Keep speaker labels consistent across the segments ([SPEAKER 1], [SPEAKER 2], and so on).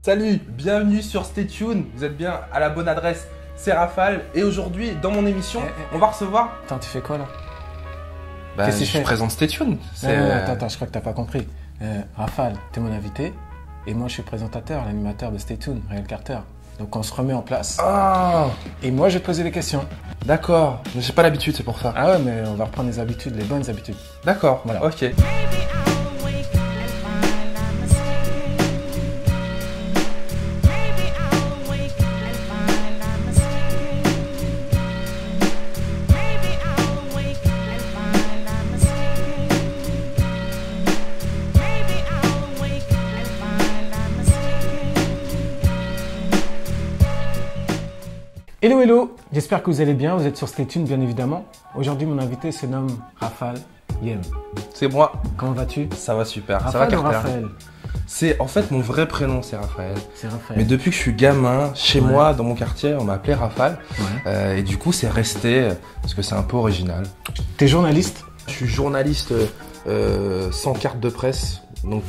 [SPEAKER 1] Salut, bienvenue sur Stay Tuned, vous êtes bien à la bonne adresse, c'est Rafale et aujourd'hui dans mon émission on va recevoir...
[SPEAKER 2] Attends, tu fais quoi là?
[SPEAKER 1] Qu'est-ce que je présente Stay Tuned.
[SPEAKER 2] Attends, je crois que t'as pas compris. Rafale, t'es mon invité et moi je suis présentateur, l'animateur de Stay Tuned, Réal Carter. Donc on se remet en place.
[SPEAKER 1] Ah,
[SPEAKER 2] et moi je vais te poser des questions.
[SPEAKER 1] d'accord, mais j'ai pas l'habitude, c'est pour ça.
[SPEAKER 2] Ah ouais, mais on va reprendre les habitudes, les bonnes habitudes.
[SPEAKER 1] D'accord,
[SPEAKER 2] voilà.
[SPEAKER 1] Ok.
[SPEAKER 2] Hello, hello, j'espère que vous allez bien, vous êtes sur Stay Tuned bien évidemment. Aujourd'hui mon invité se nomme Rafale Yem.
[SPEAKER 1] C'est moi.
[SPEAKER 2] Comment vas-tu?
[SPEAKER 1] Ça va super,
[SPEAKER 2] Rafale
[SPEAKER 1] ça va
[SPEAKER 2] ou
[SPEAKER 1] Carter?
[SPEAKER 2] Raphaël?
[SPEAKER 1] C'est en fait mon vrai prénom, c'est Raphaël.
[SPEAKER 2] C'est Raphaël.
[SPEAKER 1] Mais depuis que je suis gamin, chez moi, dans mon quartier, on m'appelait Rafale.
[SPEAKER 2] Ouais.
[SPEAKER 1] Et du coup c'est resté, parce que c'est un peu original.
[SPEAKER 2] T'es journaliste?
[SPEAKER 1] Je suis journaliste sans carte de presse, donc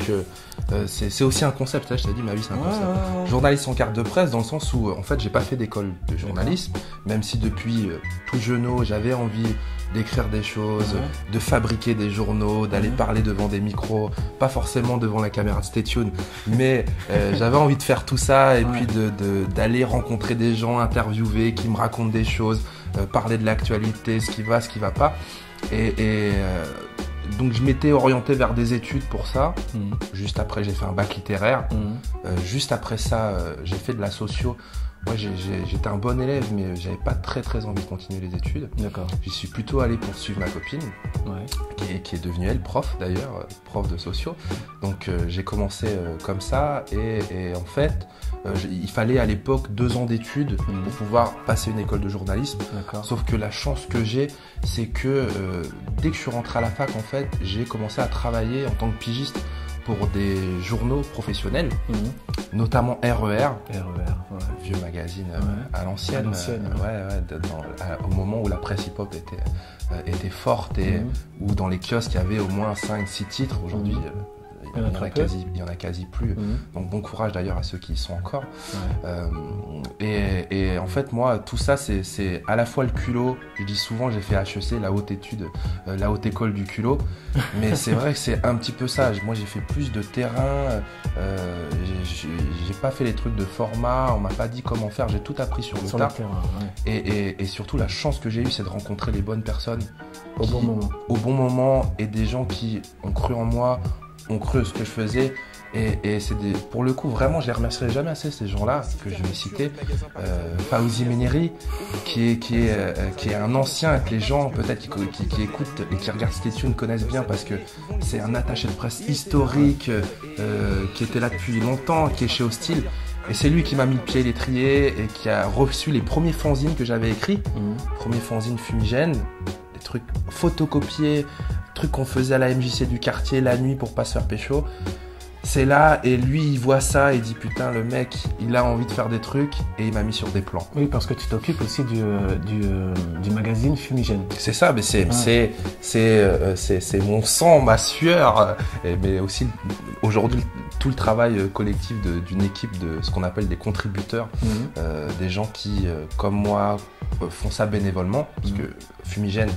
[SPEAKER 1] c'est aussi un concept, là, je t'ai dit, ma vie c'est un concept. Journaliste sans carte de presse dans le sens où en fait j'ai pas fait d'école de journalisme, même si depuis tout jeune j'avais envie d'écrire des choses, de fabriquer des journaux, d'aller parler devant des micros, pas forcément devant la caméra de Stay Tuned, mais j'avais envie de faire tout ça et puis d'aller rencontrer des gens, interviewer, qui me racontent des choses, parler de l'actualité, ce qui va pas. Donc je m'étais orienté vers des études pour ça. Juste après j'ai fait un bac littéraire. Juste après ça j'ai fait de la socio. Moi j'étais un bon élève mais j'avais pas très envie de continuer les études.
[SPEAKER 2] D'accord.
[SPEAKER 1] J'y suis plutôt allé pour suivre ma copine qui est devenue elle prof d'ailleurs, prof de socio. Donc j'ai commencé comme ça et en fait il fallait à l'époque 2 ans d'études pour pouvoir passer une école de journalisme. Sauf que la chance que j'ai, c'est que dès que je suis rentré à la fac, en fait, j'ai commencé à travailler en tant que pigiste pour des journaux professionnels, notamment RER, vieux magazine à l'ancienne, au moment où la presse hip-hop était forte et où dans les kiosques il y avait au moins 5-6 titres. Aujourd'hui, il y en a quasi plus. Donc bon courage d'ailleurs à ceux qui y sont encore. Et en fait moi tout ça c'est à la fois le culot. Je dis souvent j'ai fait HEC, la haute étude, la haute école du culot. Mais c'est vrai que c'est un petit peu ça. Moi j'ai fait plus de terrain. J'ai pas fait les trucs de format. On m'a pas dit comment faire. J'ai tout appris sur le tas. Et surtout la chance que j'ai eue c'est de rencontrer les bonnes personnes au bon moment et des gens qui ont cru en moi, ont cru ce que je faisais et c'est pour le coup vraiment je les remercierai jamais assez ces gens-là que je vais citer. Fawzi Méniri qui est un ancien que les gens peut-être qui écoutent et qui regardent Stay Tuned connaissent bien parce que c'est un attaché de presse historique qui était là depuis longtemps, qui est chez Hostile. Et c'est lui qui m'a mis le pied à l'étrier et qui a reçu les premiers fanzines que j'avais écrits, premiers fanzines Fumigène, des trucs photocopiés, trucs qu'on faisait à la MJC du quartier la nuit pour pas se faire pécho. C'est là et lui il voit ça et il dit putain le mec il a envie de faire des trucs et il m'a mis sur des plans.
[SPEAKER 2] Oui, parce que tu t'occupes aussi du magazine Fumigène.
[SPEAKER 1] C'est ça, mais c'est mon sang, ma sueur, mais aussi aujourd'hui tout le travail collectif d'une équipe de ce qu'on appelle des contributeurs, des gens qui comme moi font ça bénévolement parce que Fumigène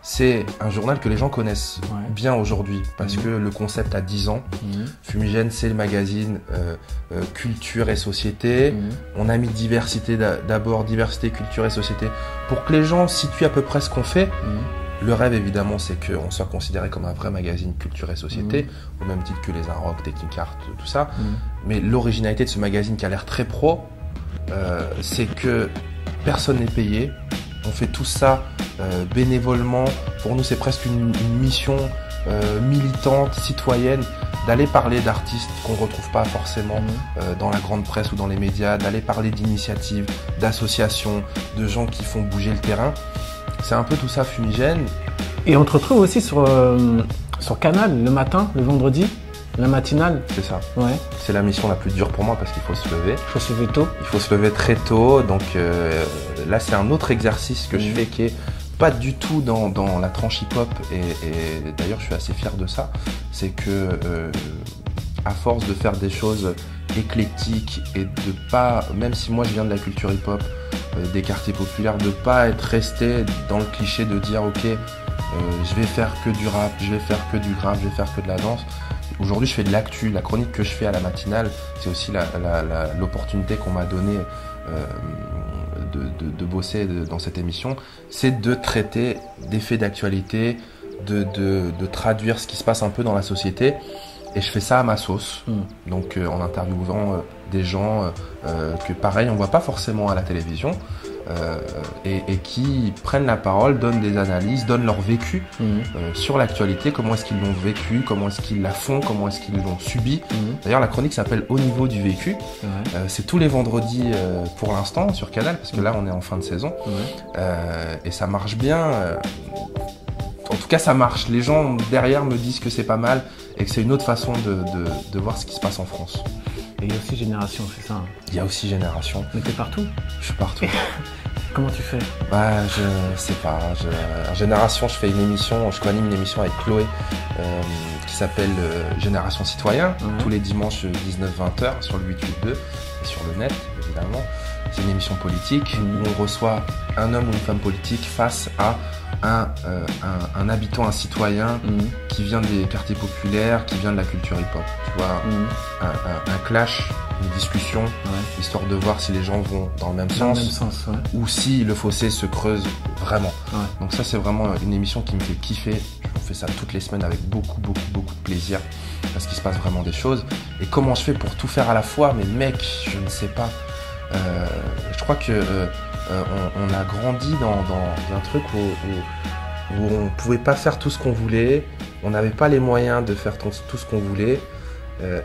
[SPEAKER 1] c'est un journal que les gens connaissent bien aujourd'hui parce que le concept a 10 ans. Fumigène c'est le magazine culture et société. On a mis diversité d'abord, diversité, culture et société pour que les gens situent à peu près ce qu'on fait. Le rêve évidemment c'est qu'on soit considéré comme un vrai magazine culture et société au même titre que les Inrock, Technicart, tout ça. Mais l'originalité de ce magazine qui a l'air très pro c'est que personne n'est payé. On fait tout ça bénévolement. Pour nous, c'est presque une mission militante, citoyenne, d'aller parler d'artistes qu'on ne retrouve pas forcément dans la grande presse ou dans les médias, d'aller parler d'initiatives, d'associations, de gens qui font bouger le terrain. C'est un peu tout ça, Fumigène.
[SPEAKER 2] Et on te retrouve aussi sur Canal le matin, le vendredi. La matinale.
[SPEAKER 1] C'est ça. C'est la mission la plus dure pour moi parce qu'il faut se lever.
[SPEAKER 2] Il faut se lever tôt.
[SPEAKER 1] Il faut se lever très tôt. Donc là, c'est un autre exercice que je fais qui est pas du tout dans la tranche hip-hop. Et d'ailleurs, je suis assez fier de ça. C'est que à force de faire des choses éclectique et de pas, même si moi je viens de la culture hip-hop, des quartiers populaires, de pas être resté dans le cliché de dire ok, je vais faire que du rap, je vais faire que du grave, je vais faire que de la danse. Aujourd'hui je fais de l'actu, la chronique que je fais à la matinale, c'est aussi l'opportunité qu'on m'a donnée de bosser dans cette émission, c'est de traiter des faits d'actualité, de traduire ce qui se passe un peu dans la société. Et je fais ça à ma sauce, donc en interviewant des gens que pareil on voit pas forcément à la télévision et qui prennent la parole, donnent des analyses, donnent leur vécu sur l'actualité, comment est-ce qu'ils l'ont vécu, comment est-ce qu'ils la font, comment est-ce qu'ils l'ont subi. D'ailleurs la chronique s'appelle Au niveau du vécu, c'est tous les vendredis pour l'instant sur Canal, parce que là on est en fin de saison et ça marche bien. En tout cas, ça marche. Les gens derrière me disent que c'est pas mal et que c'est une autre façon de voir ce qui se passe en France.
[SPEAKER 2] Et il y a aussi Génération, c'est ça?
[SPEAKER 1] Il y a aussi Génération.
[SPEAKER 2] Mais t'es partout?
[SPEAKER 1] Je suis partout.
[SPEAKER 2] Comment tu fais?
[SPEAKER 1] Bah, je sais pas. Génération, je fais une émission, je co-anime une émission avec Chloé qui s'appelle Génération Citoyen, tous les dimanches 19-20h sur le 882 et sur le net, évidemment. C'est une émission politique où on reçoit un homme ou une femme politique face à un habitant, un citoyen qui vient des quartiers populaires, qui vient de la culture hip-hop. Tu vois, un clash, une discussion, histoire de voir si les gens vont dans le même sens, ou si le fossé se creuse vraiment. Donc ça, c'est vraiment une émission qui me fait kiffer. Je fais ça toutes les semaines avec beaucoup de plaisir, parce qu'il se passe vraiment des choses. Et comment je fais pour tout faire à la fois? Mais mec, je ne sais pas. Je crois que on a grandi dans un truc où on pouvait pas faire tout ce qu'on voulait, on n'avait pas les moyens de faire tout ce qu'on voulait.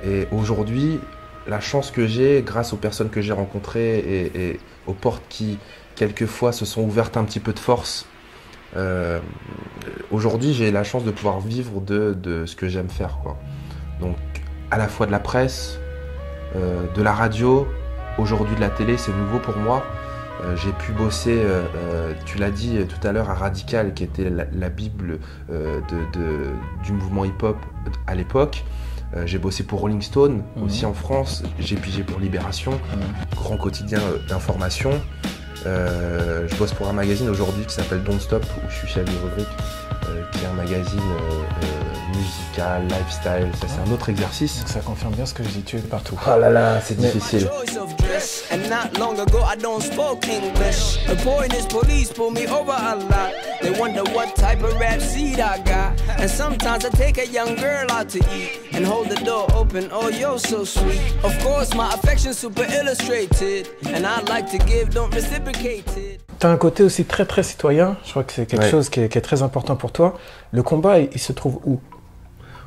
[SPEAKER 1] Et aujourd'hui, la chance que j'ai, grâce aux personnes que j'ai rencontrées et aux portes qui, quelquefois, se sont ouvertes un petit peu de force, aujourd'hui, j'ai la chance de pouvoir vivre de ce que j'aime faire, quoi. Donc, à la fois de la presse, de la radio, aujourd'hui de la télé, c'est nouveau pour moi. J'ai pu bosser, tu l'as dit tout à l'heure, à Radical, qui était la bible du mouvement hip-hop à l'époque. J'ai bossé pour Rolling Stone, aussi en France. J'ai pigé pour Libération, grand quotidien d'information. Je bosse pour un magazine aujourd'hui qui s'appelle Don't Stop, où je suis chef de rubrique, qui est un magazine musical, lifestyle. Ça, c'est un autre exercice.
[SPEAKER 2] Donc ça confirme bien ce que je dis, tu es partout.
[SPEAKER 1] Oh là là, c'est difficile.
[SPEAKER 2] Tu as un côté aussi très citoyen, je crois que c'est quelque chose qui est très important pour toi. Le combat, il se trouve où?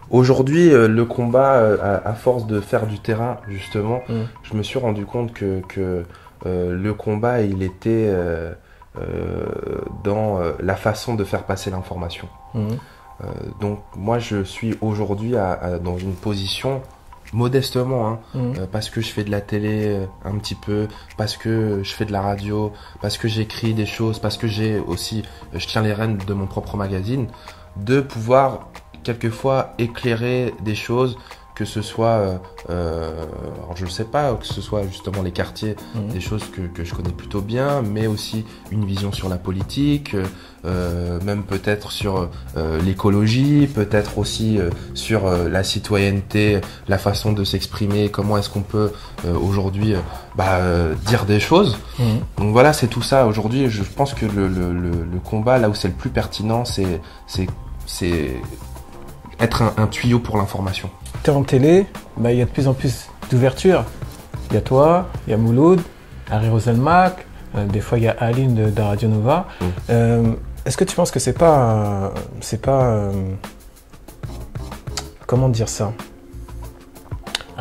[SPEAKER 1] Aujourd'hui, le combat, à force de faire du terrain, justement, je me suis rendu compte que le combat, il était dans la façon de faire passer l'information. Donc moi, je suis aujourd'hui dans une position, modestement, parce que je fais de la télé un petit peu, parce que je fais de la radio, parce que j'écris des choses, parce que je tiens les rênes de mon propre magazine, de pouvoir quelquefois éclairer des choses, que ce soit, alors je ne sais pas, que ce soit justement les quartiers, des choses que je connais plutôt bien, mais aussi une vision sur la politique, même peut-être sur l'écologie, peut-être aussi sur la citoyenneté, la façon de s'exprimer, comment est-ce qu'on peut aujourd'hui dire des choses. Donc voilà, c'est tout ça. Aujourd'hui, je pense que le combat, là où c'est le plus pertinent, c'est être un tuyau pour l'information.
[SPEAKER 2] Tu es en télé, il y a de plus en plus d'ouverture. Il y a toi, il y a Mouloud, Harry Roselmack, des fois il y a Aline de Radio Nova. Est-ce que tu penses que c'est pas comment dire ça?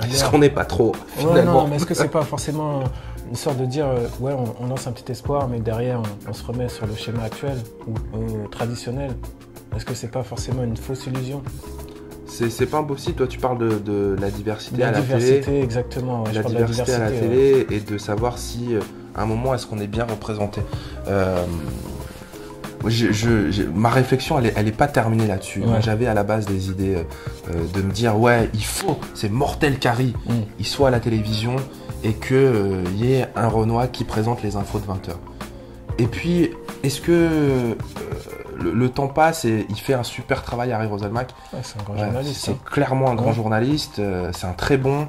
[SPEAKER 1] Est-ce qu'on n'est pas trop, finalement?
[SPEAKER 2] Non, mais est-ce que c'est pas forcément une sorte de dire on lance un petit espoir, mais derrière on se remet sur le schéma actuel ou traditionnel? Est-ce que c'est pas forcément une fausse illusion?
[SPEAKER 1] C'est pas impossible. Toi, tu parles de la diversité à la télé.
[SPEAKER 2] La diversité, exactement.
[SPEAKER 1] La diversité à la télé et de savoir si, à un moment, est-ce qu'on est bien représenté. ma réflexion, elle est pas terminée là-dessus.
[SPEAKER 2] Ouais.
[SPEAKER 1] J'avais à la base des idées de me dire, ouais, c'est mortel qu'Harry, il soit à la télévision et qu'il y ait un Renoir qui présente les infos de 20h. Et puis, est-ce que le temps passe et il fait un super travail, Harry Roselmack.
[SPEAKER 2] Ouais, c'est un grand journaliste.
[SPEAKER 1] C'est clairement un grand journaliste, c'est un très bon.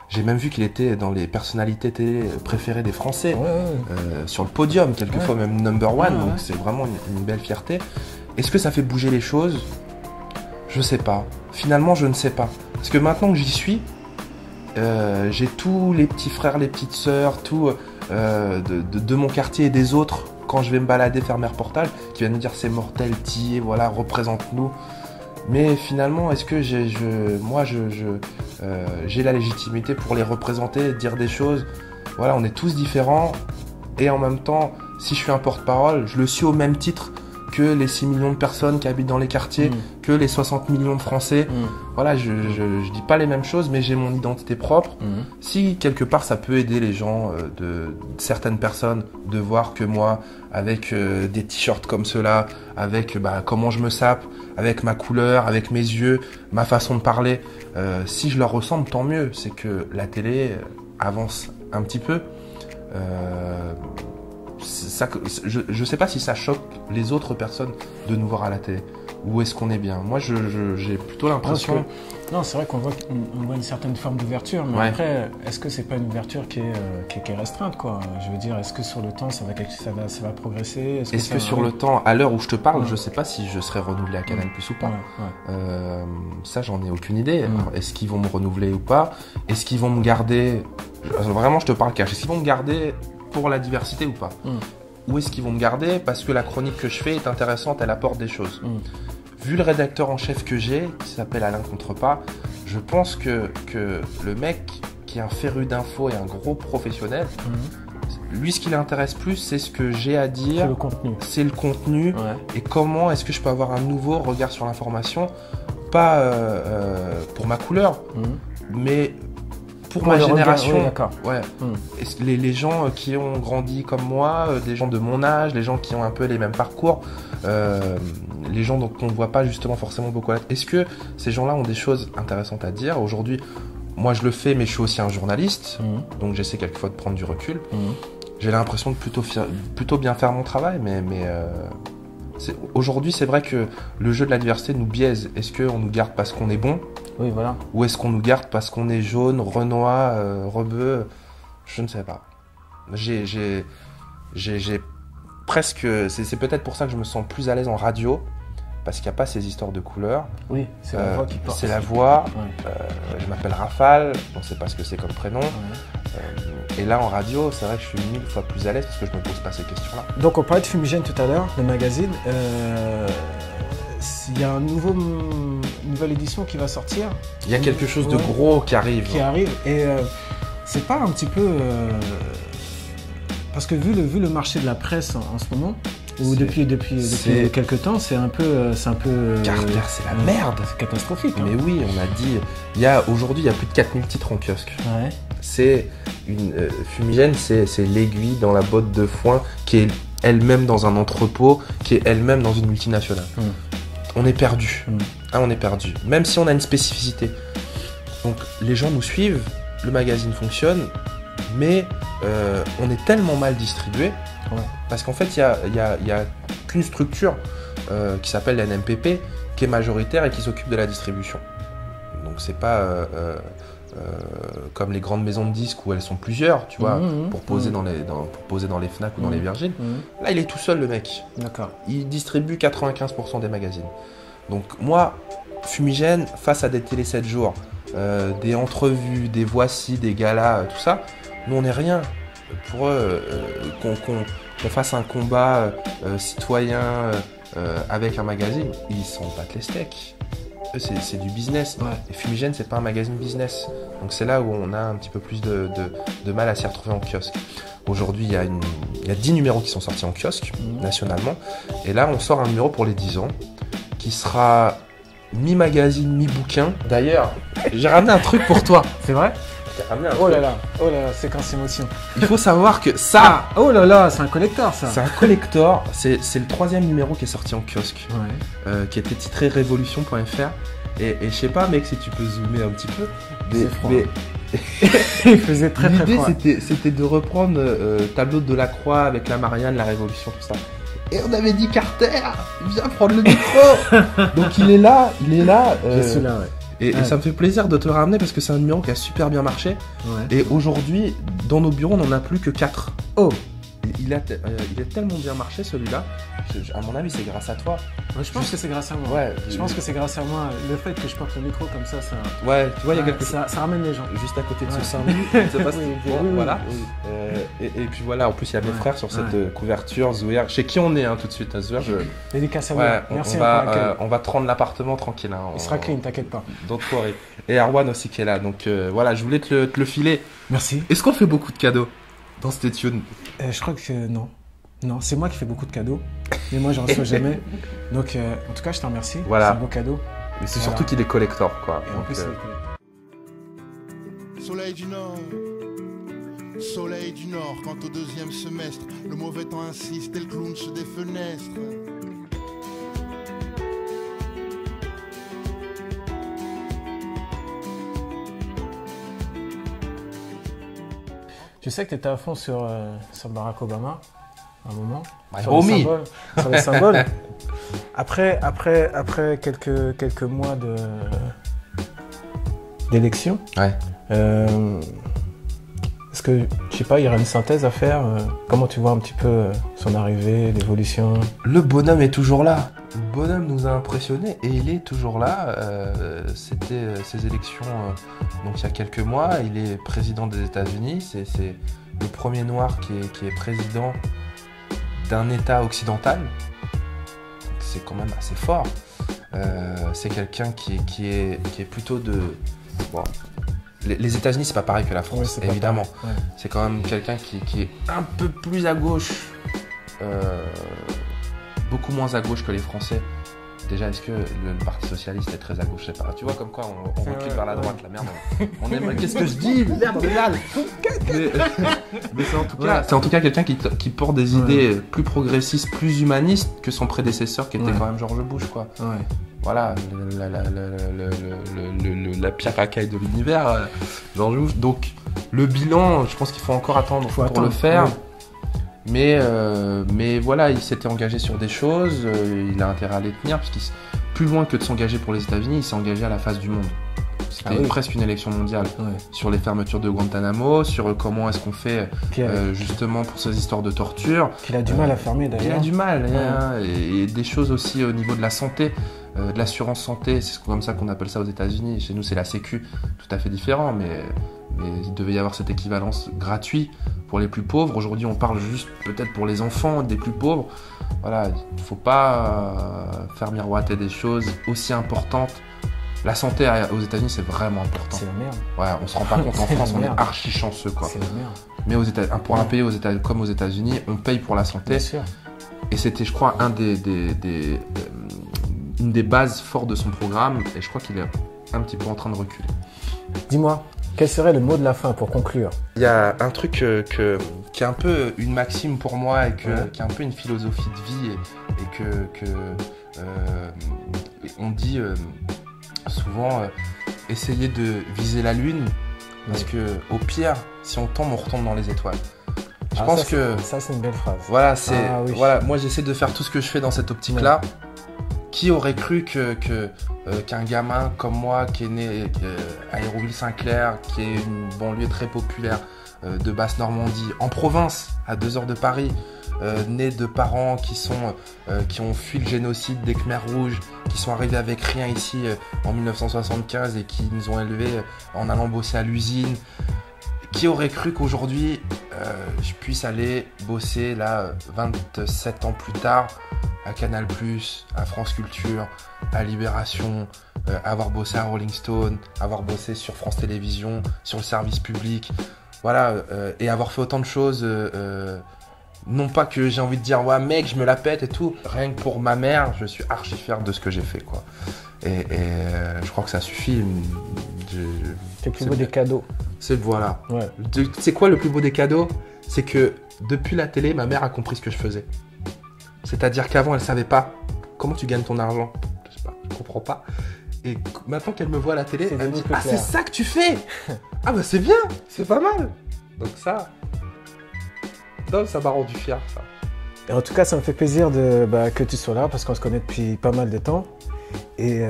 [SPEAKER 1] J'ai même vu qu'il était dans les personnalités télé préférées des Français, sur le podium, quelquefois même number one, donc c'est vraiment une belle fierté. Est-ce que ça fait bouger les choses? Je sais pas. Finalement, je ne sais pas. Parce que maintenant que j'y suis, j'ai tous les petits frères, les petites sœurs, tout de mon quartier et des autres, quand je vais me balader, faire mes reportages, qui viennent me dire c'est mortel, Thier, voilà, représente-nous. Mais finalement, est-ce que j'ai la légitimité pour les représenter, dire des choses? Voilà, on est tous différents. Et en même temps, si je suis un porte-parole, je le suis au même titre que les 6 millions de personnes qui habitent dans les quartiers, que les 60 millions de Français. Voilà, je dis pas les mêmes choses, mais j'ai mon identité propre. Si quelque part ça peut aider les gens, de certaines personnes, de voir que moi, avec des t-shirts comme ceux-là, avec comment je me sape, avec ma couleur, avec mes yeux, ma façon de parler, si je leur ressemble, tant mieux. C'est que la télé avance un petit peu. Je sais pas si ça choque les autres personnes de nous voir à la télé. Où est-ce qu'on est bien? Moi, j'ai plutôt l'impression...
[SPEAKER 2] Non, c'est vrai qu'on voit une certaine forme d'ouverture, mais après, est-ce que c'est pas une ouverture qui est restreinte, quoi? Je veux dire, est-ce que sur le temps, ça va progresser?
[SPEAKER 1] Est-ce que sur le temps, à l'heure où je te parle, je sais pas si je serai renouvelé à Canal+ ou pas. Ça, j'en ai aucune idée. Alors, est-ce qu'ils vont me renouveler ou pas? Est-ce qu'ils vont me garder... Vraiment, je te parle cash. Est-ce qu'ils vont me garder pour la diversité ou pas? Ou est-ce qu'ils vont me garder parce que la chronique que je fais est intéressante, elle apporte des choses? Vu le rédacteur en chef que j'ai, qui s'appelle Alain Contrepas, je pense que le mec qui est un féru d'infos et un gros professionnel, lui, ce qui l'intéresse plus, c'est ce que j'ai à dire.
[SPEAKER 2] C'est le contenu.
[SPEAKER 1] C'est le contenu. Et comment est-ce que je peux avoir un nouveau regard sur l'information? Pas pour ma couleur, mais pour ma génération. Les gens qui ont grandi comme moi, des gens de mon âge, les gens qui ont un peu les mêmes parcours, les gens qu'on ne voit pas justement forcément beaucoup à la télé. Est-ce que ces gens-là ont des choses intéressantes à dire? Aujourd'hui, moi je le fais, mais je suis aussi un journaliste, donc j'essaie quelquefois de prendre du recul. J'ai l'impression de plutôt bien faire mon travail, mais aujourd'hui c'est vrai que le jeu de la diversité nous biaise. Est-ce qu'on nous garde parce qu'on est bon?
[SPEAKER 2] Oui, voilà.
[SPEAKER 1] Ou est-ce qu'on nous garde parce qu'on est jaune, renois, rebeu? Je ne sais pas. J'ai presque... C'est peut-être pour ça que je me sens plus à l'aise en radio, parce qu'il n'y a pas ces histoires de couleurs.
[SPEAKER 2] Oui, c'est la voix qui porte.
[SPEAKER 1] C'est la voix. Je m'appelle Rafale, on ne sait pas ce que c'est comme prénom. Et là, en radio, c'est vrai que je suis 1000 fois plus à l'aise parce que je ne me pose pas ces questions-là.
[SPEAKER 2] Donc, on parlait de Fumigène tout à l'heure, le magazine. Il y a une nouvelle édition qui va sortir.
[SPEAKER 1] Il y a quelque chose de gros qui arrive.
[SPEAKER 2] Et c'est pas un petit peu... parce que vu le marché de la presse en ce moment, ou depuis quelques temps, c'est un peu...
[SPEAKER 1] Carter, c'est la merde.
[SPEAKER 2] C'est catastrophique.
[SPEAKER 1] Mais oui, on a dit... Aujourd'hui, il y a plus de 4000 titres en kiosque. C'est Fumigène, c'est l'aiguille dans la botte de foin qui est elle-même dans un entrepôt, qui est elle-même dans une multinationale. On est perdu. On est perdu. Même si on a une spécificité. Donc les gens nous suivent, le magazine fonctionne, mais on est tellement mal distribué, parce qu'en fait il y a qu'une structure qui s'appelle la NMPP, qui est majoritaire et qui s'occupe de la distribution. Donc c'est pas comme les grandes maisons de disques où elles sont plusieurs, tu vois, pour poser dans les Fnac ou dans les Virgin. Là, il est tout seul, le mec.
[SPEAKER 2] D'accord.
[SPEAKER 1] Il distribue 95% des magazines. Donc moi, Fumigène, face à des télé 7 jours, des entrevues, des voici, des galas, tout ça, nous on n'est rien. Pour eux, qu'on fasse un combat citoyen avec un magazine, ils s'en battent les steaks. C'est du business. Et Fumigène, c'est pas un magazine business. Donc c'est là où on a un petit peu plus de mal à s'y retrouver en kiosque. Aujourd'hui, il y a 10 numéros qui sont sortis en kiosque, nationalement. Et là, on sort un numéro pour les 10 ans, qui sera mi-magazine, mi-bouquin. D'ailleurs, j'ai ramené un truc pour toi.
[SPEAKER 2] C'est vrai?
[SPEAKER 1] ramené un
[SPEAKER 2] Oh là
[SPEAKER 1] truc.
[SPEAKER 2] là, séquence émotion.
[SPEAKER 1] Il faut savoir que ça,
[SPEAKER 2] Oh là là, c'est un collector ça.
[SPEAKER 1] c'est un collector. C'est le 3e numéro qui est sorti en kiosque,
[SPEAKER 2] Ouais.
[SPEAKER 1] qui était titré Révolution.fr. Et je sais pas, mec, si tu peux zoomer un petit peu.
[SPEAKER 2] C'est froid. Il faisait très très
[SPEAKER 1] l'idée,
[SPEAKER 2] froid.
[SPEAKER 1] c'était de reprendre tableau de Delacroix avec la Marianne, la Révolution, tout ça. Et on avait dit Carter, viens prendre le micro. Donc il est là.
[SPEAKER 2] Je suis là, ouais.
[SPEAKER 1] Et ça me fait plaisir de te le ramener parce que c'est un numéro qui a super bien marché.
[SPEAKER 2] Ouais.
[SPEAKER 1] Et aujourd'hui, dans nos bureaux, on n'en a plus que 4.
[SPEAKER 2] Oh,
[SPEAKER 1] Il a tellement bien marché celui-là. À mon avis, c'est grâce à toi.
[SPEAKER 2] ouais, je pense que c'est grâce à moi.
[SPEAKER 1] Ouais,
[SPEAKER 2] Je pense que c'est grâce à moi. Le fait que je porte le micro comme ça,
[SPEAKER 1] ouais, tu vois, il y a quelque chose
[SPEAKER 2] ça ramène les gens.
[SPEAKER 1] juste à côté de
[SPEAKER 2] Ouais.
[SPEAKER 1] ce Saint-Louis. Je sais pas si
[SPEAKER 2] Oui,
[SPEAKER 1] tu vois,
[SPEAKER 2] oui,
[SPEAKER 1] voilà.
[SPEAKER 2] oui.
[SPEAKER 1] Et puis voilà, en plus, il y a mes
[SPEAKER 2] Ouais.
[SPEAKER 1] frères sur cette
[SPEAKER 2] Ouais.
[SPEAKER 1] couverture. Zouir, chez qui on est tout de suite, Zouir.
[SPEAKER 2] Dédicace à vous.
[SPEAKER 1] Ouais,
[SPEAKER 2] Merci
[SPEAKER 1] on
[SPEAKER 2] pour l'accueil.
[SPEAKER 1] va te rendre l'appartement tranquille. Hein,
[SPEAKER 2] Il sera clean, t'inquiète pas.
[SPEAKER 1] D'autres soirées. Et Arwan aussi qui est là. Donc voilà, je voulais te le filer.
[SPEAKER 2] Merci.
[SPEAKER 1] Est-ce qu'on fait beaucoup de cadeaux dans cette tune?
[SPEAKER 2] Je crois que non. Non, c'est moi qui fais beaucoup de cadeaux. Mais moi, j'en reçois jamais. Donc, en tout cas, je te remercie.
[SPEAKER 1] Voilà.
[SPEAKER 2] C'est un beau cadeau.
[SPEAKER 1] Mais c'est
[SPEAKER 2] Voilà.
[SPEAKER 1] surtout qu'il est collector, quoi.
[SPEAKER 2] Et en
[SPEAKER 1] Donc,
[SPEAKER 2] plus,
[SPEAKER 3] Soleil du Nord, soleil du Nord, quant au 2e semestre, le mauvais temps insiste et le clown se défenestre.
[SPEAKER 2] je sais que tu étais à fond sur Barack Obama, à un moment.
[SPEAKER 1] My
[SPEAKER 2] Sur le
[SPEAKER 1] homie.
[SPEAKER 2] symbole. Sur le symbole. Après quelques mois d'élection,
[SPEAKER 1] Ouais.
[SPEAKER 2] est-ce que, je sais pas, il y aurait une synthèse à faire comment tu vois un petit peu son arrivée, l'évolution?
[SPEAKER 1] Le bonhomme est toujours là. Le bonhomme nous a impressionnés et il est toujours là. C'était ses élections donc il y a quelques mois. Il est président des États-Unis. C'est le premier noir qui est président d'un État occidental. C'est quand même assez fort. C'est quelqu'un qui est plutôt de... Bon, les États-Unis, c'est pas pareil que la France,
[SPEAKER 2] Oui, c'est pas
[SPEAKER 1] évidemment.
[SPEAKER 2] pareil. Ouais.
[SPEAKER 1] C'est quand même quelqu'un qui est un peu plus à gauche, beaucoup moins à gauche que les Français. Déjà, est-ce que le Parti Socialiste est très à gauche? Je sais pas. Tu vois, comme quoi on recule vers la droite, la merde. On aime. Qu'est-ce que je dis? Merde, regarde. Mais c'est en tout cas quelqu'un qui porte des idées plus progressistes, plus humanistes que son prédécesseur qui était quand même George Bush, quoi.
[SPEAKER 2] Ouais.
[SPEAKER 1] Voilà, la pire racaille de l'univers, George Bush. Donc, le bilan, je pense qu'il faut encore attendre pour le faire.
[SPEAKER 2] Oui.
[SPEAKER 1] Mais voilà, il s'était engagé sur des choses, il a intérêt à les tenir, parce qu'il plus loin que de s'engager pour les États-Unis, il s'est engagé à la face du monde. C'était presque une élection mondiale.
[SPEAKER 2] Ouais.
[SPEAKER 1] Sur les fermetures de Guantanamo, sur comment est-ce qu'on fait justement pour ces histoires de torture.
[SPEAKER 2] Qu'il a du mal à fermer d'ailleurs.
[SPEAKER 1] Il a du mal, hein, et des choses aussi au niveau de la santé, de l'assurance santé, c'est comme ça qu'on appelle ça aux États-Unis. Chez nous, c'est la Sécu, tout à fait différent, mais il devait y avoir cette équivalence gratuite pour les plus pauvres. Aujourd'hui, on parle juste peut-être pour les enfants des plus pauvres. Voilà, il ne faut pas faire miroiter des choses aussi importantes. La santé aux États-Unis, c'est vraiment important.
[SPEAKER 2] C'est la merde.
[SPEAKER 1] Ouais, on se rend pas compte. En France, on est
[SPEAKER 2] merde.
[SPEAKER 1] archi chanceux, quoi.
[SPEAKER 2] C'est la merde.
[SPEAKER 1] Mais pour un pays comme aux États-Unis, on paye pour la santé.
[SPEAKER 2] Bien sûr.
[SPEAKER 1] Et c'était, je crois, une des bases fortes de son programme. Et je crois qu'il est un petit peu en train de reculer.
[SPEAKER 2] Dis-moi, quel serait le mot de la fin pour conclure?
[SPEAKER 1] Il y a un truc qui est un peu une maxime pour moi et qui est un peu une philosophie de vie et que on dit souvent essayer de viser la lune parce que au pire, si on tombe, on retombe dans les étoiles. Je pense que
[SPEAKER 2] ça c'est une belle phrase.
[SPEAKER 1] voilà,
[SPEAKER 2] oui.
[SPEAKER 1] moi j'essaie de faire tout ce que je fais dans cette optique-là. Qui aurait cru qu'un gamin comme moi qui est né à Hérouville-Saint-Clair, qui est une banlieue très populaire de Basse-Normandie, en province, à 2 heures de Paris, né de parents qui ont fui le génocide des Khmers rouges, qui sont arrivés avec rien ici en 1975 et qui nous ont élevés en allant bosser à l'usine. Qui aurait cru qu'aujourd'hui je puisse aller bosser là 27 ans plus tard à Canal+, à France Culture, à Libération, avoir bossé à Rolling Stone, avoir bossé sur France Télévisions, sur le service public, voilà, et avoir fait autant de choses. Non pas que j'ai envie de dire ouais mec je me la pète et tout, rien que pour ma mère, je suis archi fier de ce que j'ai fait, quoi. je crois que ça suffit.
[SPEAKER 2] C'est le plus beau des cadeaux.
[SPEAKER 1] Voilà.
[SPEAKER 2] Ouais.
[SPEAKER 1] C'est quoi le plus beau des cadeaux? C'est que depuis la télé, ma mère a compris ce que je faisais. C'est-à-dire qu'avant, elle savait pas comment tu gagnes ton argent. Je sais pas, je comprends pas. Et maintenant qu'elle me voit à la télé, elle me dit « Ah, c'est ça que tu fais !» Ah bah c'est bien, c'est pas mal. Donc ça m'a rendu fier, ça.
[SPEAKER 2] Et en tout cas, ça me fait plaisir que tu sois là parce qu'on se connaît depuis pas mal de temps. Et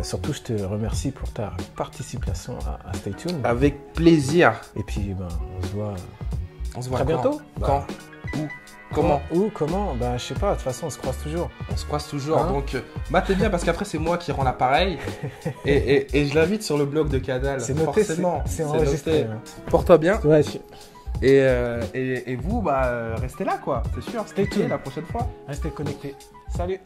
[SPEAKER 2] surtout, je te remercie pour ta participation à Stay Tuned.
[SPEAKER 1] Avec plaisir.
[SPEAKER 2] Et puis, on se voit
[SPEAKER 1] très
[SPEAKER 2] bientôt.
[SPEAKER 1] Quand? Où? Comment?
[SPEAKER 2] Où? Comment? Je sais pas, de toute façon, on se croise toujours.
[SPEAKER 1] On se croise toujours, hein? Donc matez bien parce qu'après c'est moi qui rends l'appareil et je l'invite sur le blog de Cadal.
[SPEAKER 2] C'est noté,
[SPEAKER 1] forcément.
[SPEAKER 2] C'est enregistré.
[SPEAKER 1] Porte-toi bien.
[SPEAKER 2] Ouais.
[SPEAKER 1] Et vous, restez là quoi, c'est sûr.
[SPEAKER 2] Stay tuned
[SPEAKER 1] la prochaine fois.
[SPEAKER 2] Restez connectés. Salut.